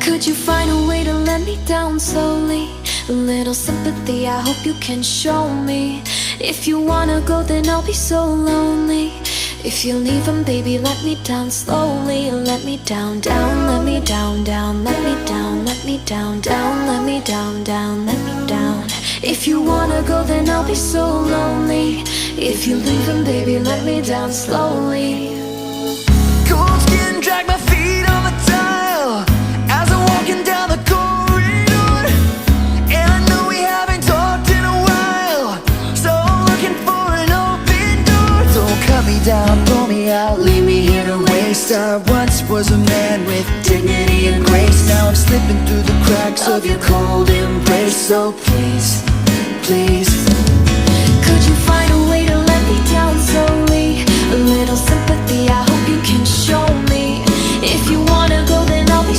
Could you find a way to let me down slowly? A little sympathy, I hope you can show me. If you wanna go, then I'll be so lonely. If you're leaving, baby, let me down slowly. Let me down, down, let me down, down, let me down, let me down, down, let me down, down, let me down. If you wanna go, then I'll be so lonely. If you're leaving, baby, let me down slowly. Cold skin, drag my feet on the tile as I'm walking down the corridor. And I know we haven't talked in a while, so I'm looking for an open door. Don't cut me down, throw me out, leave me here to waste. I once was a man with dignity and grace. Now I'm slipping through the cracks of your cold embrace. So please, please, could you find